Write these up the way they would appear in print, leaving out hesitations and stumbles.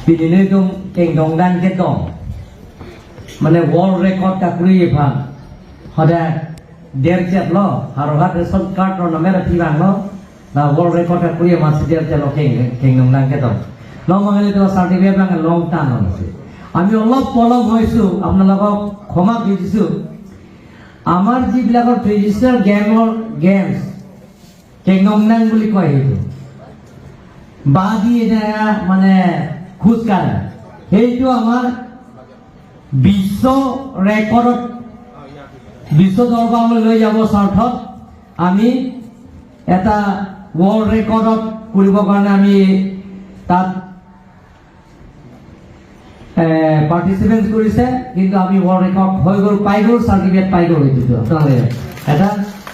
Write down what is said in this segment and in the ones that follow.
बिदिनो दं कें दंदान के दं माने वर्ल्ड रेकर्ड काकुरी एफा हदा देर चेत लो हारोहा रेशन कार्ड रो नमेरा थिबां लो ना वर्ल्ड रेकर्ड काकुरी मासे देर चेत लो कें दंदान के दं लो माने तो सार्टिफिकेट बांगा लंग टान होनसे आमी অলপ পলম হইছো আপোনালোকক ক্ষমা খুজিছো আমাৰ যিবিলাকৰ ট্ৰেডিশনাল গেমছ কেংগমনাং বুলি কয় সেইটো বাদি এটা মানে খুজকাঢ়া সেইটো আমাৰ বিশ্ব ৰেকৰ্ডত বিশ্ব দৰবাৰলৈ লৈ যাব স্বাৰ্থত আমি এটা ৱৰ্ল্ড ৰেকৰ্ডত কৰিব কাৰণে আমি তাত পাৰ্টিসিপেট কৰিছে কিন্তু আমি ওয়ার্ল্ড রেকর্ড হৈ গল পাই গল সার্টিফিকেট পাই গল এইটো আপোনালে এটা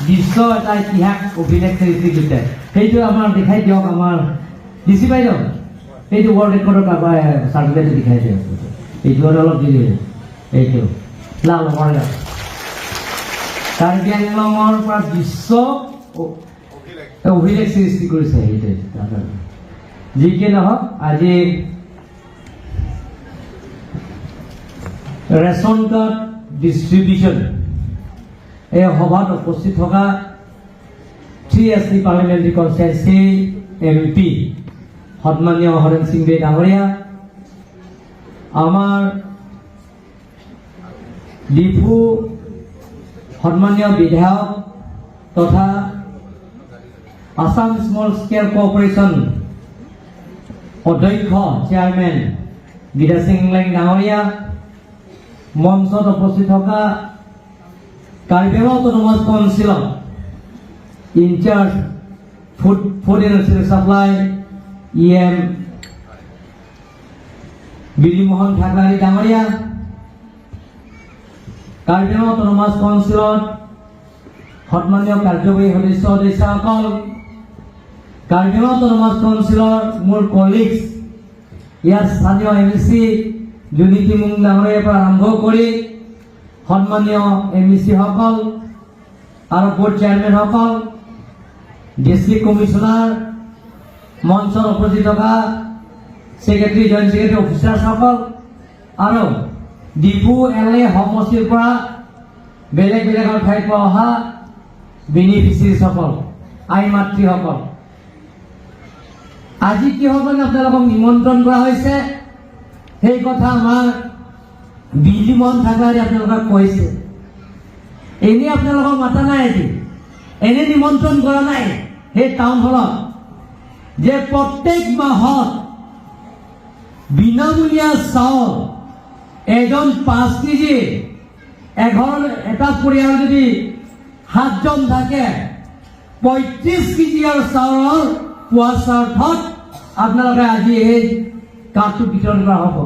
বিশ্ব এটা ইতিহাস অভিলেখ সৃষ্টি কৰিছে সেইটো আমাৰ দেখাই দিয়ক আমাৰ দিছি পাই দিয়ক এইটো ওয়াৰ্ল্ড ৰেকৰ্ডৰ সাৰ্টিফিকেট দেখাই দিয়ক এইটো অলপ দি দিলে এইটো লাল কৰে কাৰ্বি আংলঙৰ পৰা বিশ্ব অভিলেখ সৃষ্টি কৰিছে এইটো যি কি নহওক আজি ৰেশন কাৰ্ড ডিস্ট্ৰিবিউশন এই সভাত উপস্থিত থকা 3SC পাৰ্লামেন্টাৰি কনস্টিটুয়েন্সি এমপি সন্মানীয় হৰেণ সিং বে ডাঙৰীয়া আমাৰ ডিফু সন্মানীয় বিধায়ক তথা আসাম স্মল স্কেল কোঅপাৰেশন অধ্যক্ষ চেয়াৰম্যান গীতা সিং লেং ডাঙৰীয়া মঞ্চত উপস্থিত থকা কাৰ্বি আংলং অটোনমাস কাউন্সিলৰ incharge food and supply EM Bilimohan Thakuri ডাঙৰীয়া কাৰ্বি আংলং অটোনমাস কাউন্সিলৰ সন্মানীয় কাৰ্যবাহী সদস্যসকল কাৰ্বি আংলং অটোনমাস কাউন্সিলৰ মোৰ কলিগছ ইয়াৰ স্থানীয় MLC জুনিতি মুং ডাঙৰীয়াৰ পৰা আৰম্ভ কৰি সন্মানীয় MLC সকল আৰু বোৰ্ড চেয়াৰমেন সকল ডিস্ট্ৰিক্ট কমিশনাৰ মঞ্চত উপস্থিত থকা সেক্ৰেটাৰী জইণ্ট সেক্ৰেটাৰী অফিচাৰ সকল আৰু ডিপু LA সমষ্টিৰ পৰা বেলেগ বেলেগ ঠাইৰ পৰা অহা বেনিফিচিয়াৰী সকল আই মাতৃ সকল আজি কি হ'ব আপোনালোকক নিমন্ত্ৰণ কৰা হৈছে সেই কথা আমাৰ বিলিমোহন ঠাকুৰী আপোনালোকক কৈছে এনে আপোনালোকক মাতা নাই আজি এনে নিমন্ত্ৰণ কৰা নাই সেই টাউন হলত যে প্ৰত্যেক মাহত বিনামূলীয়া চাউল এজন 5 কেজি এটা পৰিয়াল যদি 7 জন থাকে 35 কেজিৰ চাউল পোৱা স্বাৰ্থত আপোনালোকে আজি এই কাৰ্ডটো বিতৰণ কৰা হ'ব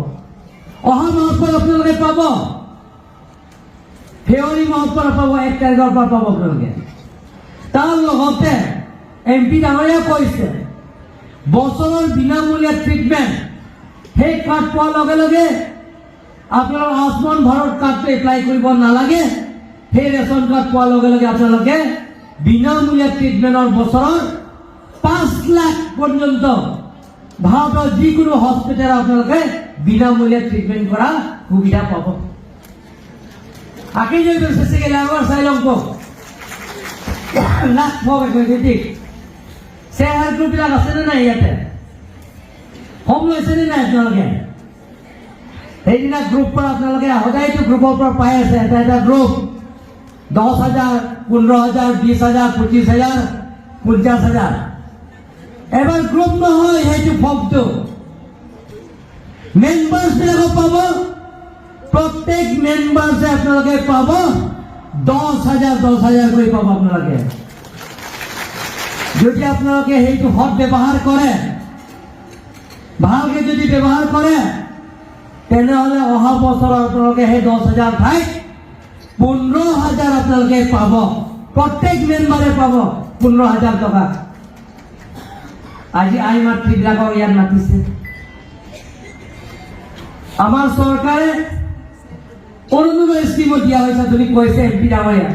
অহা মাহত আপোনালোকে পাব ফেব্ৰুৱাৰী মাহত পাব 1 তাৰিখৰ পৰা পাব আপোনালোকে তাৰ লগতে এমপি ডাঙৰীয়া কৈছে বছৰৰ বিনামূলীয়া ট্ৰিটমেণ্ট সেই কাৰ্ড পোৱাৰ লগে লগে আপোনালোকৰ আয়ুষ্মান ভাৰত কাৰ্ডটো এপ্লাই কৰিব নালাগে সেই ৰেচন কাৰ্ড পোৱাৰ লগে লগে আপোনালোকে বিনামূলীয়া ট্ৰিটমেণ্টৰ বছৰৰ 5 লাখ পৰ্যন্ত ভাৰতৰ যিকোনো হস্পিটেল আপোনালোকে বিনামূলীয়া ট্ৰিটমেণ্ট কৰা সুবিধা পাব আকি যদি বেছিকে লাগৰ চাইলং কো লাখ পাবে কইতে শেয়াৰ গ্ৰুপবিলাক আছে নে নাই ইয়াতে হোম লৈছে নে নাই আপোনালোকে সেইদিনা গ্ৰুপ পৰা আপোনালোকে সদায়তো গ্ৰুপৰ পৰা পাই আছে এটা গ্ৰুপ 10,000 15,000 20,000 25,000 50,000 এবাৰ গ্ৰুপ নহয় সেইটো ফৰ্মটো মেম্বাৰ্ছ বিলাকক পাব প্ৰত্যেক মেম্বাৰ্ছে আপোনালোকে পাব 10,000 কৰি পাব আপোনালোকে যদি আপোনালোকে সেইটো সৎ ব্যৱহাৰ কৰে ভালকে যদি ব্যৱহাৰ কৰে তেনেহলে অহা বছৰ আপোনালোকে সেই 10,000 ঠাইত 15,000 আপোনালোকে পাব প্ৰত্যেক মেম্বাৰে পাব 15,000 টকা আজি আই মাতৃবিলাকক ইয়াত মাতিছে আমাৰ চৰকাৰে অৰুণোদয় স্কিম দিয়া হৈছে যদি কৈছে এমপি ডাঙৰীয়া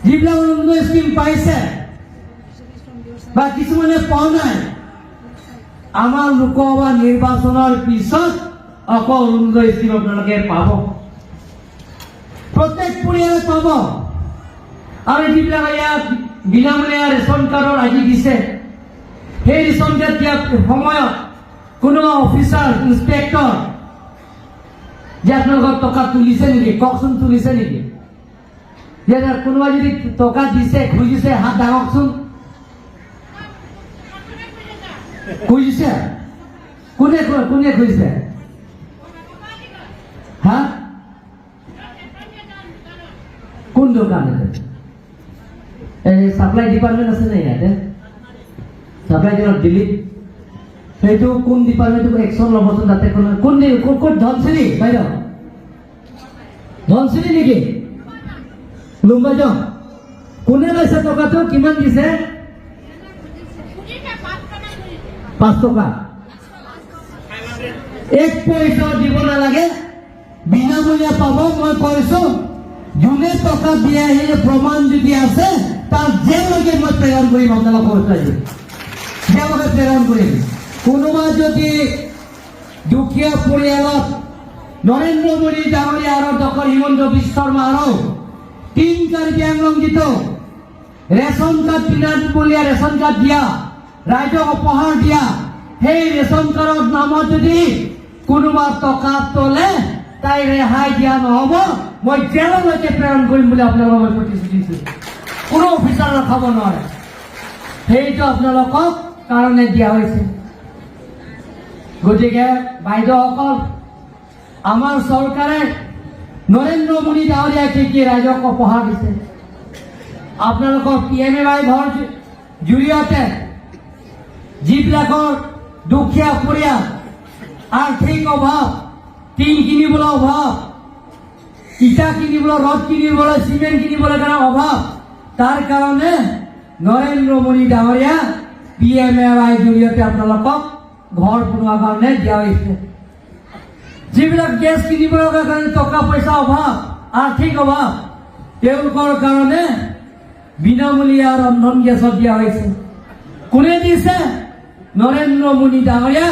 যিবিলাক অৰুণোদয় স্কিম পাইছে বা কিছুমানে পোৱা নাই আমাৰ লোকসভা নিৰ্বাচনৰ পিছত অকল অৰুণোদয় স্কিম আপোনালোকে পাব, প্ৰত্যেক পৰিয়ালে পাব। আৰু যিবিলাক ইয়াত বিনামূলীয়া ৰেচন কাৰ্ডৰ আজি দিছে, সেই ৰেচন কাৰ্ড দিয়াৰ সময়ত কোনোবা অফিচাৰ ইন্সপেক্টৰ যে আপোনালোকৰ টকা তুলিছে নেকি, কওকচোন তুলিছে নেকি? যে কোনোবা যদি টকা দিছে খুজিছে হাত দাঙকচোন। খুজিছে কোনে কোনে খুজিছে? হা, কোন দোকান আছে? এই সাপ্লাই ডিপাৰ্টমেণ্ট আছে নে ইয়াতে? সাপ্লাই দিল্লীত সেইটো কোন ডিপাৰ্টমেণ্টটো একশ্যন ল'বচোন তাতে। কোন ক'ত ধনশ্ৰী বাইদেউ? ধনশ্ৰী নেকি? লুম্বাজং কোনে লৈছে টকাটো? কিমান দিছে? 5 টকা। 1 পইচা দিব নালাগে, বিনামূলীয়া পাব। মই কৈছো যোনে টকা দিয়ে সেই প্ৰমাণ যদি আছে তাৰ যেলৈকে মই প্ৰেৰণ কৰিম, আপোনালোকৰ যেলৈকে প্ৰেৰণ কৰিম। কোনোবা যদি দুখীয়া পৰিয়ালত নৰেন্দ্ৰ মোদী ডাঙৰীয়া আৰু ডক্টৰ হিমন্ত বিশ্ব শৰ্মা আৰু 3 কাৰ্বি আংলং যিটো ৰেচন কাৰ্ড বিনামূলীয়া ৰেচন কাৰ্ড দিয়া, ৰাইজক উপহাৰ দিয়া, সেই ৰেচন কাৰ্ডৰ নামত যদি কোনোবা টকা তোলে তাই ৰেহাই দিয়া নহ'ব। মই জেললৈকে প্ৰেৰণ কৰিম বুলি আপোনালোকক মই প্ৰতিশ্ৰুতি দিছোঁ। কোনো অফিচাৰ ৰখাব নোৱাৰে। সেইটো আপোনালোকক কাৰণে দিয়া হৈছে। গতিকে বাইদেউসকল, আমাৰ চৰকাৰে নৰেন্দ্ৰ মোদী ডাঙৰীয়াই কি ৰাইজক উপহাৰ দিছে। আপোনালোকৰ PMAY ঘৰ জৰিয়তে যিবিলাকৰ দুখীয়া পৰিয়াল, আৰ্থিক অভাৱ, টিন কিনিবলৈ অভাৱ, ইটা কিনিবলৈ, ৰদ কিনিবলৈ, চিমেণ্ট কিনিবলৈ কাৰণে অভাৱ, তাৰ কাৰণে নৰেন্দ্ৰ মোদী ডাঙৰীয়া PMAY জৰিয়তে আপোনালোকক ঘৰ বনোৱাৰ কাৰণে দিয়া হৈছে। যিবিলাক গেছ কিনিবৰ কাৰণে টকা পইচা অভাৱ, আৰ্থিক অভাৱ, তেওঁলোকৰ কাৰণে বিনামূলীয়া ৰন্ধন গেছত দিয়া হৈছে। কোনে দিছে? নৰেন্দ্ৰ মোদী ডাঙৰীয়া,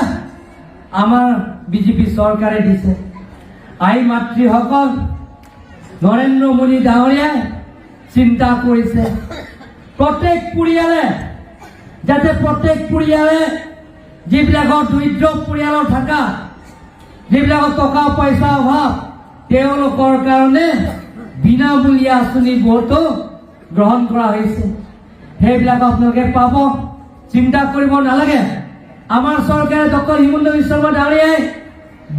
আমাৰ বিজেপি চৰকাৰে দিছে। আই মাতৃসকল, নৰেন্দ্ৰ মোদী ডাঙৰীয়াই চিন্তা কৰিছে প্ৰত্যেক পৰিয়ালে যাতে যিবিলাকৰ দৰিদ্ৰ পৰিয়ালৰ থকা, যিবিলাকৰ টকা পইচা অভাৱ, তেওঁলোকৰ কাৰণে বিনামূলীয়া আঁচনিবোৰটো গ্ৰহণ কৰা হৈছে। সেইবিলাক আপোনালোকে পাব, চিন্তা কৰিব নালাগে। আমাৰ চৰকাৰে ডক্টৰ হিমন্ত বিশ্ব শৰ্মা ডাঙৰীয়াই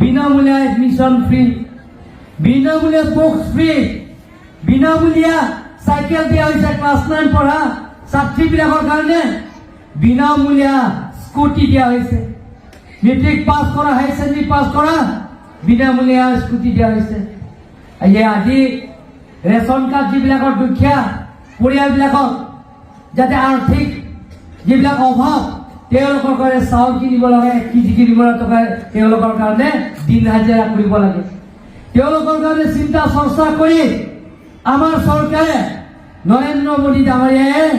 বিনামূলীয়া এডমিশ্যন ফ্ৰী, বিনামূলীয়া বুকছ ফ্ৰী, বিনামূলীয়া চাইকেল দিয়া হৈছে ক্লাছ 9 পঢ়া ছাত্ৰীবিলাকৰ কাৰণে, বিনামূলীয়া স্কুটি দিয়া হৈছে। মেট্ৰিক পাছ কৰা, হাই ছেকেণ্ডাৰী পাছ কৰা, বিনামূলীয়া স্কুটি দিয়া হৈছে। আজি ৰেচন কাৰ্ড যিবিলাকৰ দুখীয়া পৰিয়ালবিলাকক যাতে আৰ্থিক যিবিলাক অভাৱ, তেওঁলোকৰ কাৰণে চাউল কিনিব লাগে, 1 কেজি কিনিবলৈ টকা, তেওঁলোকৰ কাৰণে দিন হাজিৰা কৰিব লাগে। তেওঁলোকৰ কাৰণে চিন্তা চৰ্চা কৰি আমাৰ চৰকাৰে নৰেন্দ্ৰ মোদী ডাঙৰীয়াই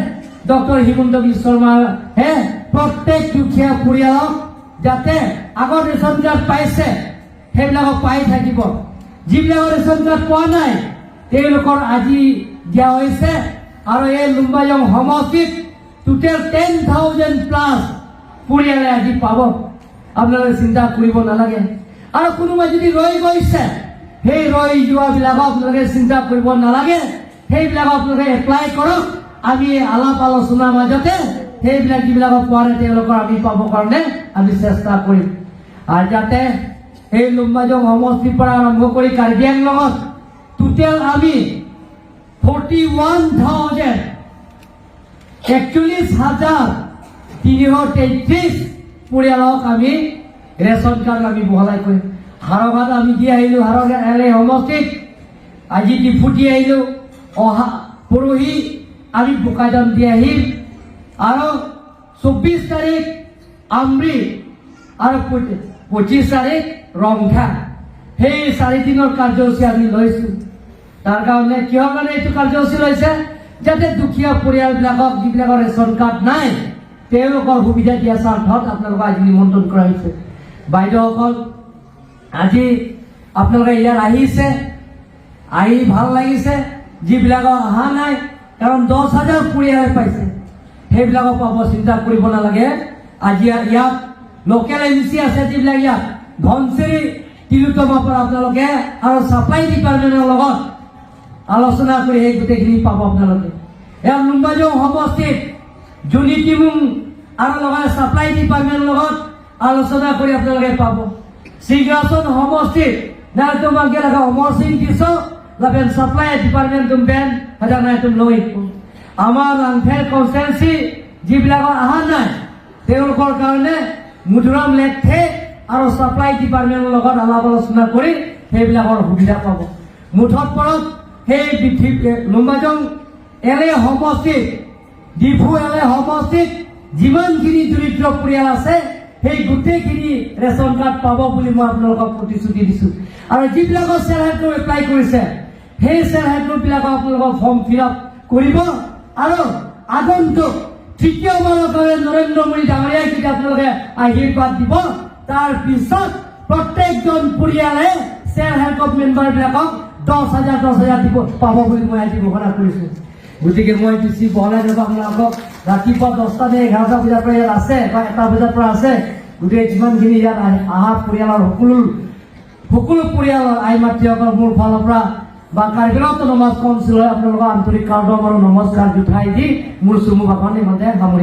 ডক্টৰ হিমন্ত বিশ্ব শৰ্মাহে প্ৰত্যেক দুখীয়া পৰিয়ালক যাতে আগৰ ৰেচন কাৰ্ড পাইছে সেইবিলাকক পাই থাকিব, যিবিলাকৰ ৰেচন কাৰ্ড পোৱা নাই তেওঁলোকৰ আজি দিয়া হৈছে। আৰু এই লুম্বাজং সমষ্টিত টোটেল 10,000+ পৰিয়ালে আজি পাব। আপোনালোকে চিন্তা কৰিব নালাগে। আৰু কোনোবা যদি ৰৈ গৈছে, সেই ৰৈ যোৱাবিলাকক আপোনালোকে চিন্তা কৰিব নালাগে। সেইবিলাকক আপোনালোকে এপ্লাই কৰক। আমি আলাপ আলোচনাৰ মাজতে সেইবিলাক যিবিলাকক পোৱা নাই তেওঁলোকৰ আমি পাব কাৰণে আমি চেষ্টা কৰিম। আৰু যাতে এই লুম্বাজং সমষ্টিৰ পৰা আৰম্ভ কৰি কাৰ্বি আংলঙত টোটেল আমি 41,333 পৰিয়ালক আমি ৰেচন কাৰ্ড আমি বহলাই কৰিম। হাৰঘাট আমি দি আহিলো, হাৰঘাট সমষ্টিত আজি ডিফুটি আহিলো, অহা পৰহি আমি বোকাজান দি আহিম। আৰু 24 তাৰিখ আমৰি আৰু 25 তাৰিখ ৰংঘা, সেই 4 দিনৰ কাৰ্যসূচী আমি লৈছো। তাৰ কাৰণে কিহৰ কাৰণে এইটো কাৰ্যসূচী লৈছে? যাতে দুখীয়া পৰিয়ালবিলাকক যিবিলাকৰ ৰেচন কাৰ্ড নাই তেওঁলোকৰ সুবিধা দিয়া স্বাৰ্থত আপোনালোকক আজি নিমন্ত্ৰণ কৰা হৈছে। বাইদেউসকল, আজি আপোনালোকে ইয়াত আহিছে, আহি ভাল লাগিছে। যিবিলাকৰ অহা নাই, কাৰণ 10,000 পৰিয়ালে পাইছে, সেইবিলাকক পাব, চিন্তা কৰিব নালাগে। আজি ইয়াত লোকেল এজেঞ্চি আছে, যিবিলাক ইয়াত ধনচিৰি তিলোত্তমাৰ পৰা আপোনালোকে আৰু ছাপ্লাই ডিপাৰ্টমেণ্টৰ লগত আলোচনা কৰি সেই গোটেইখিনি পাব আপোনালোকে। এয়া নুম্বাজং সমষ্টিত জুনিটিমুং আৰু লগতে ছাপ্লাই ডিপাৰ্টমেণ্টৰ লগত আলোচনা কৰি আপোনালোকে পাব। সিংহাসন সমষ্টিত না তোমাকে লাগা অমর সিং দিছো লাবেন সাপ্লাই ডিপার্টমেন্ট তুম বেন হাজার নাই তুম লই আমার লাংফেল কনস্টিটুয়েন্সি যিবিলাকৰ আহা নাই তেওঁলোকৰ কাৰণে মুধুৰাম লেখে আৰু সাপ্লাই ডিপাৰ্টমেন্টৰ লগত আলাপ আলোচনা কৰি সেইবিলাকৰ সুবিধা পাব। মুঠত পৰত সেই লুম্বাজং এলে সমষ্টিত, ডিফু এলে সমষ্টিত যিমানখিনি দৰিদ্ৰ পৰিয়াল আছে সেই গোটেইখিনি ৰেচন কাৰ্ড পাব বুলি মই আপোনালোকক প্ৰতিশ্ৰুতি দিছোঁ। আৰু যিবিলাকৰ চেল্ফ হেল্প গ্ৰুপ এপ্লাই কৰিছে, সেই চেল্ফ হেল্প গ্ৰুপবিলাকক আপোনালোকৰ ফৰ্ম ফিল আপ কৰিব। আৰু আগন্তুক তৃতীয়বাৰৰ কাৰণে নৰেন্দ্ৰ মোদী ডাঙৰীয়াই যদি আপোনালোকে আশীৰ্বাদ দিব, তাৰ পিছত প্ৰত্যেকজন পৰিয়ালে চেল্ফ হেল্প গ্ৰুপ মেম্বাৰবিলাকক 10,000 দিব পাব বুলি মই আজি ঘোষণা কৰিছোঁ। গতিকে মই বেছি বহলাই নাযাওঁ, আপোনালোকক ৰাতিপুৱা 10টা নে 11টা বজাৰ পৰা ইয়াত আছে বা 1টা বজাৰ পৰা আছে। গতিকে যিমানখিনি ইয়াত অহা পৰিয়ালৰ সকলো পৰিয়ালৰ আই মাতৃসকল মোৰ ফালৰ পৰা বা কাৰ্গিল অট'নমাছ কাউন্সিলৰ আপোনালোকৰ আন্তৰিক কাৰ্ডম আৰু নমস্কাৰ জোঠাই দি মোৰ চুমু ভাষণ ইমানতে সামৰি